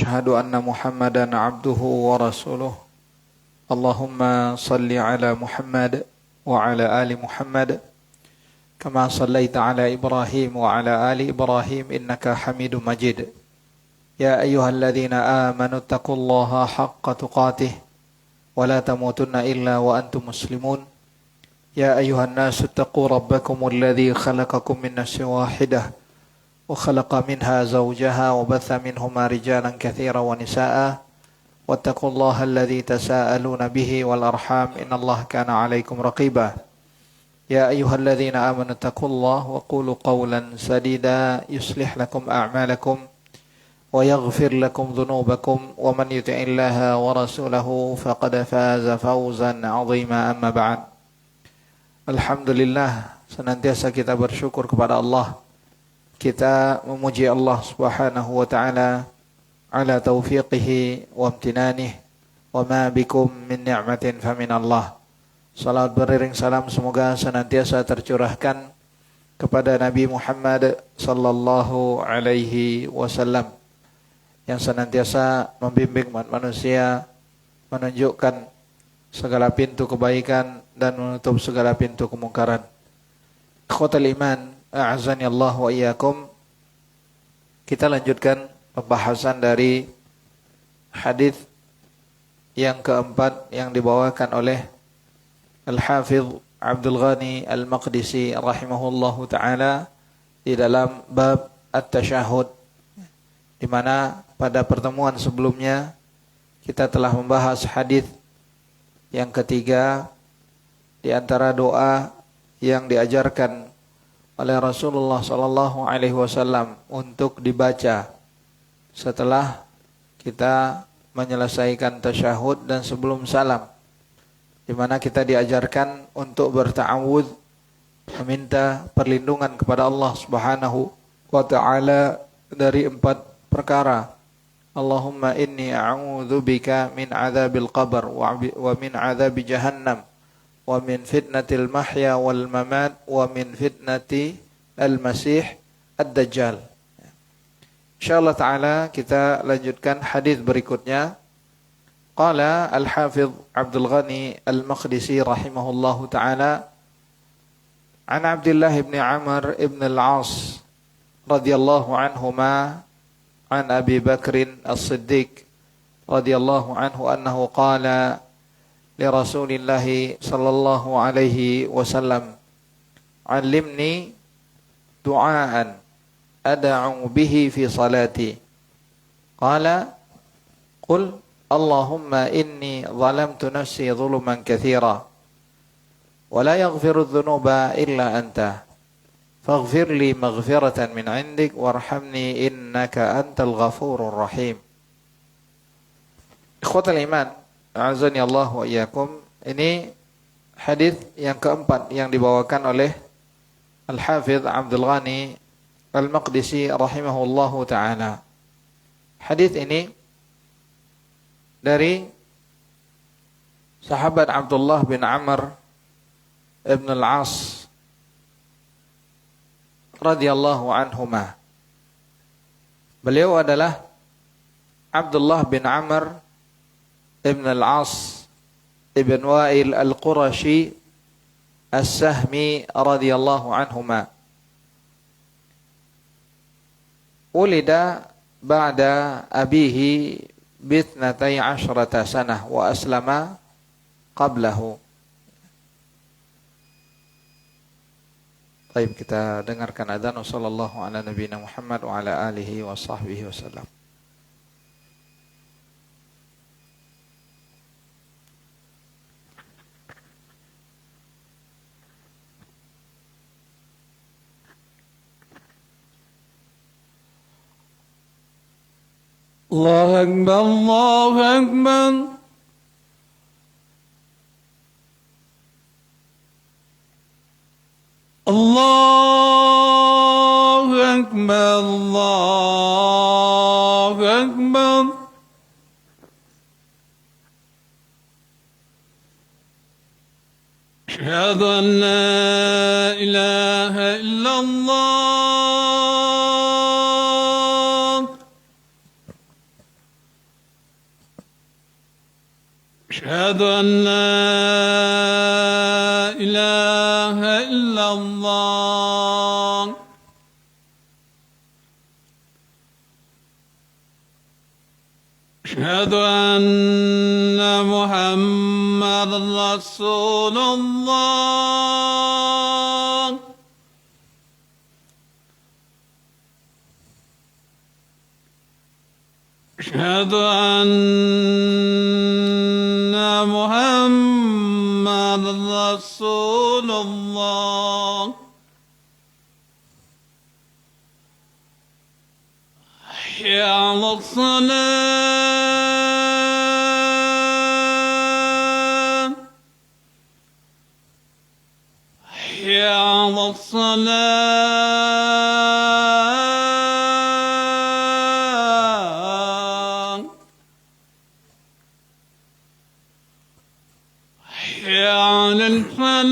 وأشهد أن محمدا عبده ورسوله اللهم صل على محمد وعلى آل محمد كما صليت على إبراهيم وعلى آل إبراهيم إنك حميد مجيد يا أيها الذين آمنوا اتقوا الله حق تقاته ولا تموتن إلا وأنتم مسلمون يا أيها الناس اتقوا ربكم الذي خلقكم من نفس واحدة وخلق منها زوجها وبث منهما رجالا كثيرا ونساء واتقوا الله الذي تساءلون به والأرحام إن الله كان عليكم رقيبا يا أيها الذين آمنوا اتقوا الله وقولوا قولا سديدا يصلح لكم أعمالكم ويغفر لكم ذنوبكم ومن يطع الله ورسوله فقد فاز فوزا عظيما أما بعد. Alhamdulillah, senantiasa kita bersyukur kepada Allah. Kita memuji Allah Subhanahu wa taala ala taufiqihi wa amtinanihi wa ma bikum min ni'matin famin Allah. Salat beriring salam semoga senantiasa tercurahkan kepada Nabi Muhammad sallallahu alaihi wasallam yang senantiasa membimbing manusia, menunjukkan segala pintu kebaikan dan menutup segala pintu kemungkaran. Ikhwatal iman, a'azani Allah wa iyyakum. Kita lanjutkan pembahasan dari hadis yang keempat yang dibawakan oleh Al-Hafidh Abdul Ghani Al-Maqdisi rahimahullahu taala di dalam bab at-tasyahud, di mana pada pertemuan sebelumnya kita telah membahas hadis yang ketiga di antara doa yang diajarkan oleh Rasulullah sallallahu alaihi wasallam untuk dibaca setelah kita menyelesaikan tasyahud dan sebelum salam, di mana kita diajarkan untuk berta'awudz, meminta perlindungan kepada Allah Subhanahu wa taala dari 4 perkara. Allahumma inni a'udzubika min adzabil qabr wa min adzabi jahannam wa min fitnatil mahya wal mamat wa min fitnati al-masih ad-dajjal. Insyaallah taala kita lanjutkan hadis berikutnya. Qala Al-Hafidh Abdul Ghani Al-Maqdisi rahimahullahu taala an Abdullah ibn Amr ibn al-As radhiyallahu anhuma عن أبي بكر الصديق رضي الله عنه أنه قال لرسول الله صلى الله عليه وسلم علمني دعاء أدعو به في صلاتي قال قل اللهم إني ظلمت نفسي ظلما كثيرا ولا يغفر الذنوب إلا أنت فاغفر لي مغفرة من عندك وارحمني إنك أنت الغفور الرحيم. Ikhwatal iman, a'azani Allah wa iyyakum. Ini hadis yang keempat yang dibawakan oleh Al-Hafidh Abdul Ghani Al-Maqdisi rahimahullahu taala. Hadis ini dari sahabat Abdullah bin Amr ibn al-As radhiyallahu anhuma. Beliau adalah Abdullah bin Amr ibn al-As ibn Wa'il al-Qurashi as-Sahmi radhiyallahu anhuma. Ulida ba'da abihi bithnatay ashrata sanah wa aslama qablahu. Baik, kita dengarkan adzan. Wassallallahu ala nabiyina Muhammad wa ala alihi wa sahbihi wasallam. Allahu Akbar, Allahu Akbar. Allahu Akbar, Allahu Akbar. Asyhadu an la ilaha illallah أشهد أن لا إله إلا الله أشهد أن محمد رسول الله أشهد أن محمد رسول الله حي على الصلاة حي على الصلاة حي على الفلاح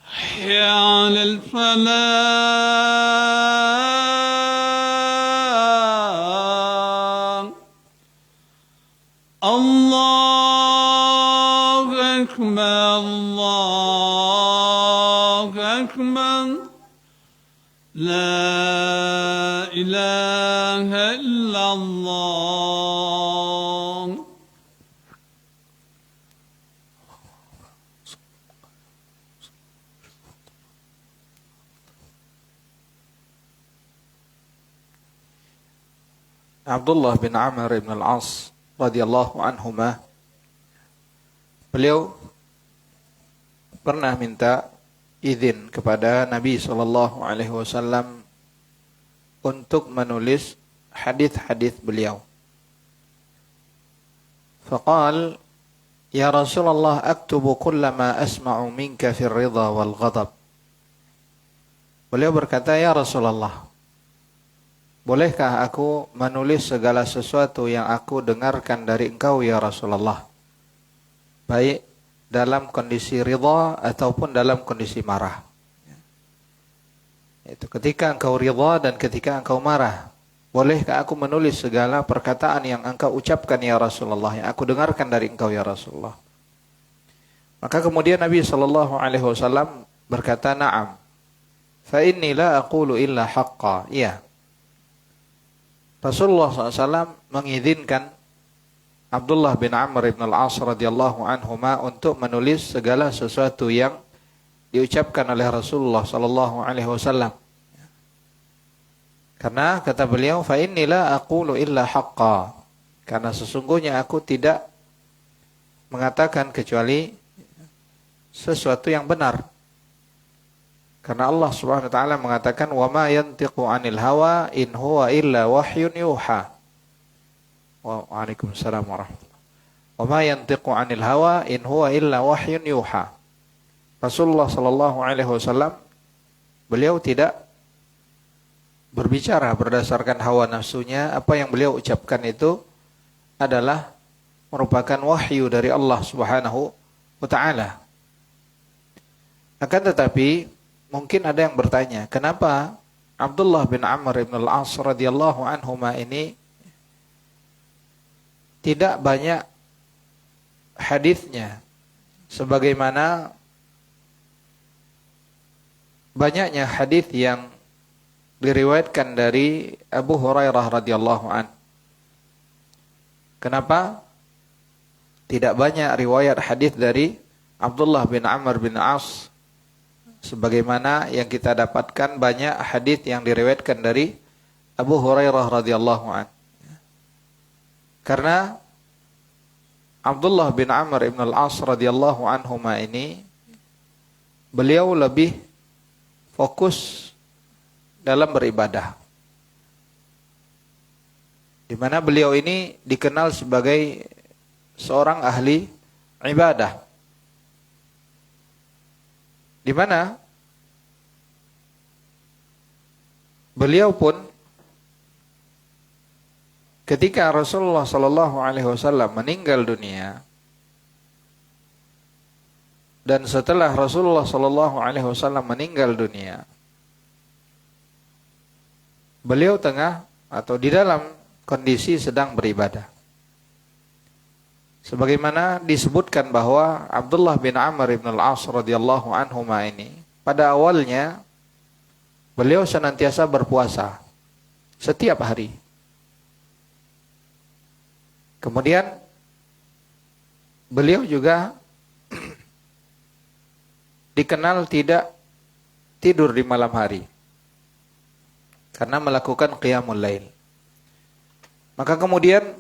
حي على الفلاح الله أكبر الله أكبر لا إله إلا الله Abdullah bin Amr bin Al-As radhiyallahu anhuma, beliau pernah minta izin kepada Nabi sallallahu alaihi wasallam untuk menulis hadis-hadis beliau. Faqal, ya Rasulullah, aktubu kullama asma'u minka fil ridha wal ghadab. Beliau berkata, ya Rasulullah, bolehkah aku menulis segala sesuatu yang aku dengarkan dari engkau ya Rasulullah, baik dalam kondisi ridha ataupun dalam kondisi marah. Itu ketika engkau ridha dan ketika engkau marah, bolehkah aku menulis segala perkataan yang engkau ucapkan ya Rasulullah, yang aku dengarkan dari engkau ya Rasulullah. Maka kemudian Nabi SAW berkata, na'am, fa inni la aqulu illa haqqa. Iya, Rasulullah SAW mengizinkan Abdullah bin Amr bin Al-As radhiyallahu anhuma untuk menulis segala sesuatu yang diucapkan oleh Rasulullah sallallahu alaihi wasallam. Karena kata beliau, fa inni la aqulu illa haqqa. Karena sesungguhnya aku tidak mengatakan kecuali sesuatu yang benar. Karena Allah Subhanahu wa taala mengatakan, wa ma yantiqu 'anil hawa in huwa illa wahyun yuha. Waalaikumsalam warahmatullahi. Wa ma yantiqu 'anil hawa in huwa illa wahyun yuha. Rasulullah sallallahu alaihi wasallam, beliau tidak berbicara berdasarkan hawa nafsunya. Apa yang beliau ucapkan itu adalah merupakan wahyu dari Allah Subhanahu wa taala. Akan tetapi mungkin ada yang bertanya, kenapa Abdullah bin Amr bin Al-As radhiyallahu anhuma ini tidak banyak hadisnya sebagaimana banyaknya hadis yang diriwayatkan dari Abu Hurairah radhiyallahu an. Kenapa tidak banyak riwayat hadis dari Abdullah bin Amr bin As sebagaimana yang kita dapatkan banyak hadis yang diriwayatkan dari Abu Hurairah radhiyallahu an? Karena Abdullah bin Amr bin Al-As radhiyallahu anhuma ini beliau lebih fokus dalam beribadah. Di mana beliau ini dikenal sebagai seorang ahli ibadah. Di mana beliau pun ketika Rasulullah sallallahu alaihi wasallam meninggal dunia dan setelah Rasulullah sallallahu alaihi wasallam meninggal dunia, beliau tengah atau di dalam kondisi sedang beribadah. Sebagaimana disebutkan bahwa Abdullah bin Amr bin al-As radhiyallahu anhuma ini pada awalnya beliau senantiasa berpuasa setiap hari. Kemudian beliau juga dikenal tidak tidur di malam hari karena melakukan qiyamul lail. Maka kemudian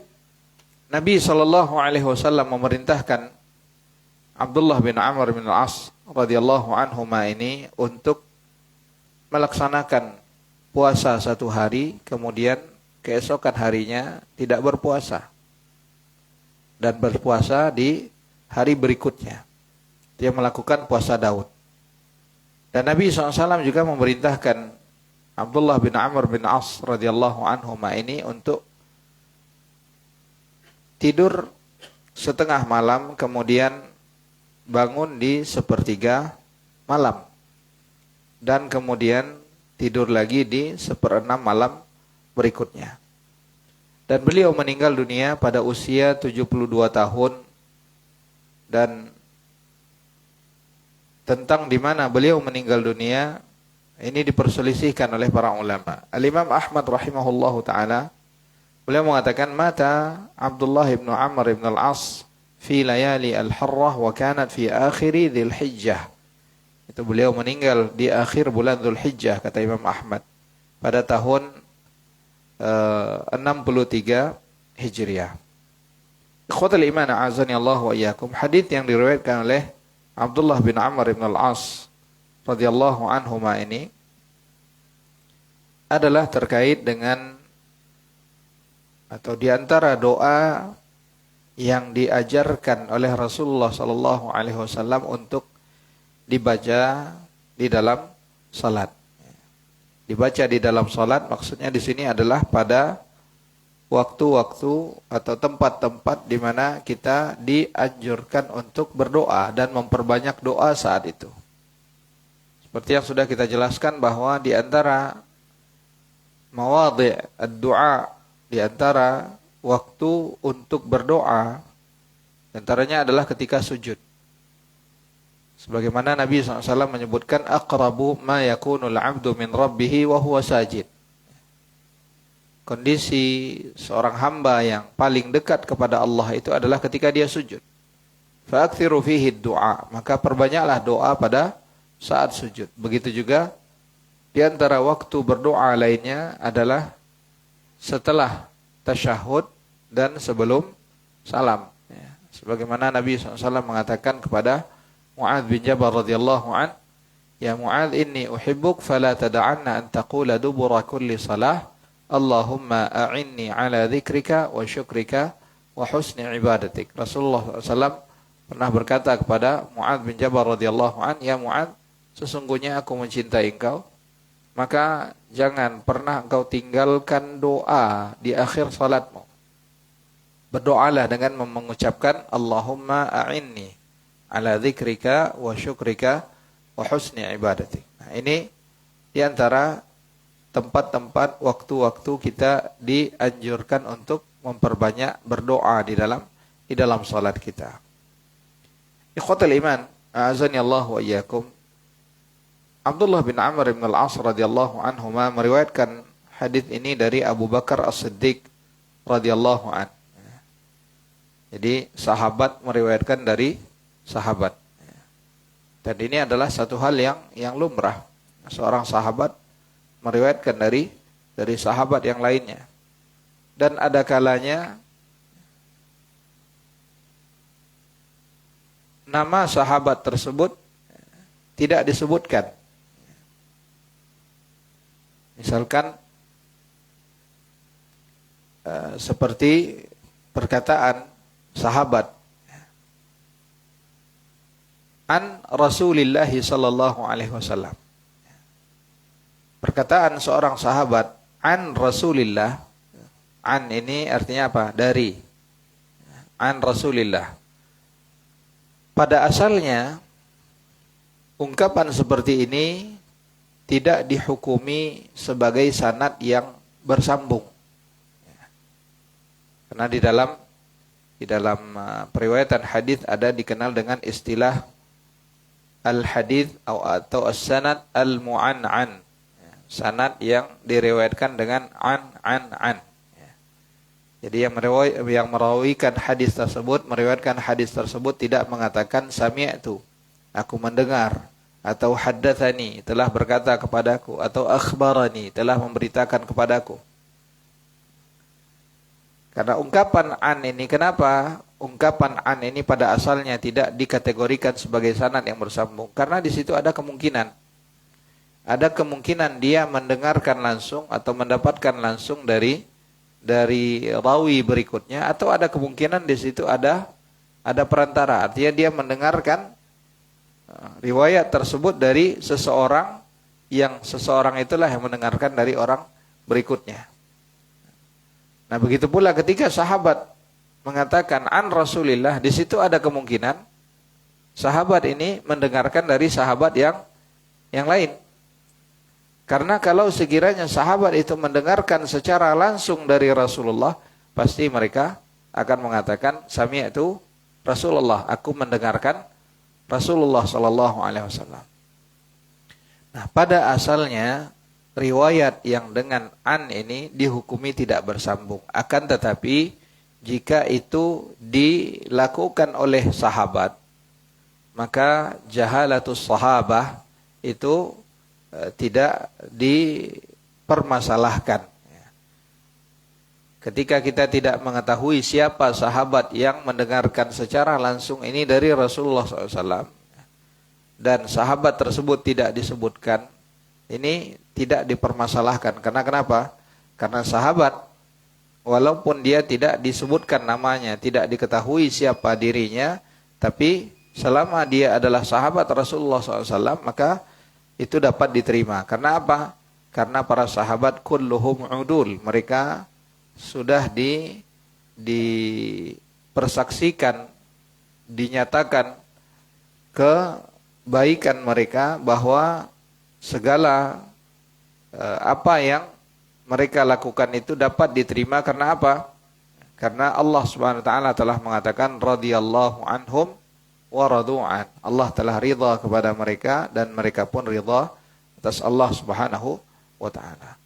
Nabi SAW memerintahkan Abdullah bin Amr bin al-As radhiyallahu anhuma ini untuk melaksanakan puasa satu hari, kemudian keesokan harinya tidak berpuasa dan berpuasa di hari berikutnya. Dia melakukan puasa Daud. Dan Nabi SAW juga memerintahkan Abdullah bin Amr bin As radhiyallahu anhuma ini untuk tidur setengah malam, kemudian bangun di sepertiga malam, dan kemudian tidur lagi di seperenam malam berikutnya. Dan beliau meninggal dunia pada usia 72 tahun. Dan tentang di mana beliau meninggal dunia ini diperselisihkan oleh para ulama. Al-Imam Ahmad rahimahullahu taala beliau mengatakan mata Abdullah bin Amr bin al-As fi layali al-harrah wa kanat fi akhiri Dzulhijjah. Itu beliau meninggal di akhir bulan Dzulhijjah kata Imam Ahmad pada tahun 63 Hijriah. Ikhwatul iman a'azani Allah wa iyyakum. Hadis yang diriwayatkan oleh Abdullah bin Amr bin al-As radhiyallahu anhuma ini adalah terkait dengan atau di antara doa yang diajarkan oleh Rasulullah sallallahu alaihi wasallam untuk dibaca di dalam salat. Dibaca di dalam salat maksudnya di sini adalah pada waktu-waktu atau tempat-tempat di mana kita dianjurkan untuk berdoa dan memperbanyak doa saat itu. Seperti yang sudah kita jelaskan bahwa di antara mawadhi' ad-du'a, di antara waktu untuk berdoa, di antaranya adalah ketika sujud. Sebagaimana Nabi SAW menyebutkan aqrabu ma yakunul 'abdu min rabbih wa huwa sajid. Kondisi seorang hamba yang paling dekat kepada Allah itu adalah ketika dia sujud. Fa'aktsiru fihi du'a, maka perbanyaklah doa pada saat sujud. Begitu juga di antara waktu berdoa lainnya adalah setelah tasyahud dan sebelum salam. Sebagaimana Nabi SAW mengatakan kepada Mu'adz bin Jabal radhiyallahu an, ya Mu'adz inni uhibbuk fala tada'anna an taqula dubura kulli salah Allahumma a'inni ala dzikrika wa syukrika wa husni ibadatik. Rasulullah SAW pernah berkata kepada Mu'adz bin Jabal radhiyallahu an, ya Mu'adz, sesungguhnya aku mencintai engkau, maka jangan pernah engkau tinggalkan doa di akhir salatmu. Berdoalah dengan mengucapkan Allahumma a'inni ala dzikrika wa syukrika wa husni ibadatik. Nah, ini di antara tempat-tempat waktu-waktu kita dianjurkan untuk memperbanyak berdoa di dalam salat kita. Ikhwatul iman, a'azani Allah wa iyyakum. Abdullah bin Amr bin al-As radhiyallahu anhuma meriwayatkan hadis ini dari Abu Bakar As-Siddiq radhiyallahu an. Jadi sahabat meriwayatkan dari sahabat. Dan ini adalah satu hal yang lumrah. Seorang sahabat meriwayatkan dari sahabat yang lainnya. Dan ada kalanya nama sahabat tersebut tidak disebutkan. Misalkan seperti perkataan sahabat an Rasulillah sallallahu alaihi wasallam. Perkataan seorang sahabat an Rasulillah, an ini artinya apa? Dari. An Rasulillah. Pada asalnya ungkapan seperti ini tidak dihukumi sebagai sanad yang bersambung. Karena di dalam periwayatan hadis ada dikenal dengan istilah al-hadis atau as-sanad al-mu'an'an. Sanad yang diriwayatkan dengan an. Jadi yang merawikan hadis tersebut, meriwayatkan hadis tersebut tidak mengatakan sami'tu, aku mendengar, atau haddatsani, telah berkata kepadaku, atau akhbarani, telah memberitakan kepadaku. Karena ungkapan an ini, kenapa ungkapan an ini pada asalnya tidak dikategorikan sebagai sanad yang bersambung? Karena di situ ada kemungkinan. Ada kemungkinan dia mendengarkan langsung atau mendapatkan langsung dari rawi berikutnya, atau ada kemungkinan di situ ada perantara. Artinya dia mendengarkan riwayat tersebut dari seseorang, yang seseorang itulah yang mendengarkan dari orang berikutnya. Nah, begitu pula ketika sahabat mengatakan an Rasulillah, di situ ada kemungkinan sahabat ini mendengarkan dari sahabat yang lain. Karena kalau sekiranya sahabat itu mendengarkan secara langsung dari Rasulullah, pasti mereka akan mengatakan sami'tu Rasulullah, aku mendengarkan Rasulullah sallallahu alaihi wasallam. Nah, pada asalnya riwayat yang dengan an ini dihukumi tidak bersambung. Akan tetapi jika itu dilakukan oleh sahabat, maka jahalatus sahabah itu tidak dipermasalahkan. Ketika kita tidak mengetahui siapa sahabat yang mendengarkan secara langsung ini dari Rasulullah SAW, dan sahabat tersebut tidak disebutkan, ini tidak dipermasalahkan. Karena kenapa? Karena sahabat, walaupun dia tidak disebutkan namanya, tidak diketahui siapa dirinya, tapi selama dia adalah sahabat Rasulullah SAW, maka itu dapat diterima. Karena apa? Karena para sahabat kulluhum udul. Mereka sudah dipersaksikan, dinyatakan kebaikan mereka, bahwa segala apa yang mereka lakukan itu dapat diterima. Karena apa? Karena Allah Subhanahu wa taala telah mengatakan radhiyallahu anhum wa radu'an. Allah telah ridha kepada mereka dan mereka pun ridha atas Allah Subhanahu wa taala.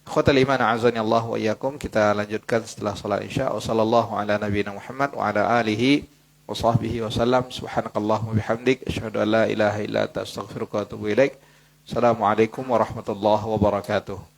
Ikhwatal iman a'azani Allah wa iyyakum. Kita lanjutkan setelah salat Isya. Wassallallahu ala nabiyina Muhammad wa ala alihi wa sahbihi wa sallam. Subhanakallahumma bihamdik asyhadu an la ilaha illa anta astaghfiruka wa atubu ilaik. Assalamualaikum warahmatullahi wabarakatuh.